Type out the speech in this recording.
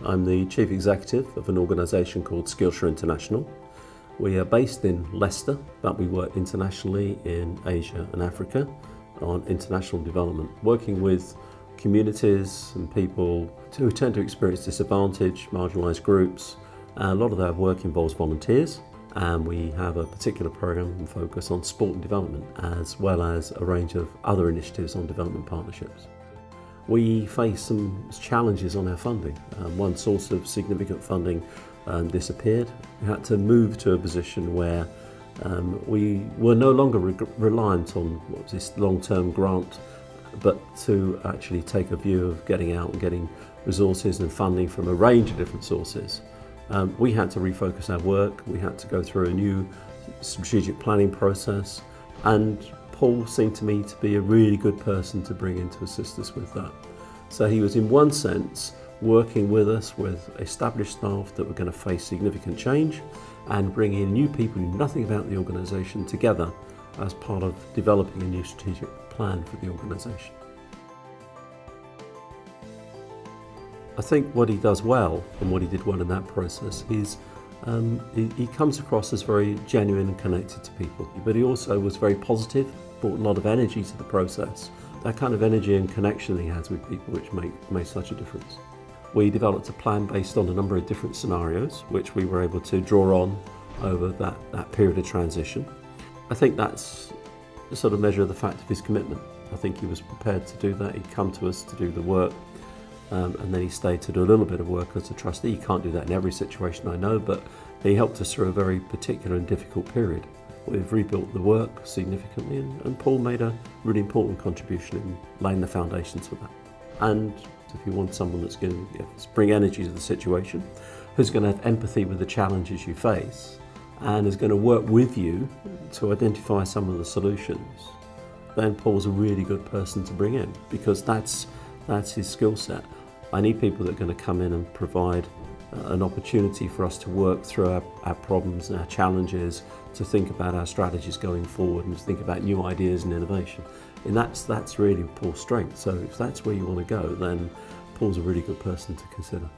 I'm the Chief Executive of an organisation called Skillshare International. We are based in Leicester, but we work internationally in Asia and Africa on international development, working with communities and people who tend to experience disadvantage, marginalised groups. A lot of our work involves volunteers, and we have a particular programme and focus on sport and development, as well as a range of other initiatives on development partnerships. We face some challenges on our funding. One source of significant funding disappeared. We had to move to a position where we were no longer reliant on this long-term grant, but to actually take a view of getting out and getting resources and funding from a range of different sources. We had to refocus our work. We had to go through a new strategic planning process, and Paul seemed to me to be a really good person to bring in to assist us with that. So he was, in one sense, working with us with established staff that were going to face significant change, and bringing in new people who knew nothing about the organisation together as part of developing a new strategic plan for the organisation. I think what he does well, and what he did well in that process, is he comes across as very genuine and connected to people, but he also was very positive, brought a lot of energy to the process. That kind of energy and connection that he has with people, which made such a difference. We developed a plan based on a number of different scenarios, which we were able to draw on over that period of transition. I think that's a sort of measure of the fact of his commitment. I think he was prepared to do that. He'd come to us to do the work, and then he stayed to do a little bit of work as a trustee. He can't do that in every situation, I know, but he helped us through a very particular and difficult period. We've rebuilt the work significantly, and Paul made a really important contribution in laying the foundations for that. And if you want someone that's going to bring energy to the situation, who's going to have empathy with the challenges you face, and is going to work with you to identify some of the solutions, then Paul's a really good person to bring in, because that's his skill set. I need people that are going to come in and provide an opportunity for us to work through our problems and our challenges, to think about our strategies going forward, and to think about new ideas and innovation. And that's really Paul's strength. So if that's where you want to go, then Paul's a really good person to consider.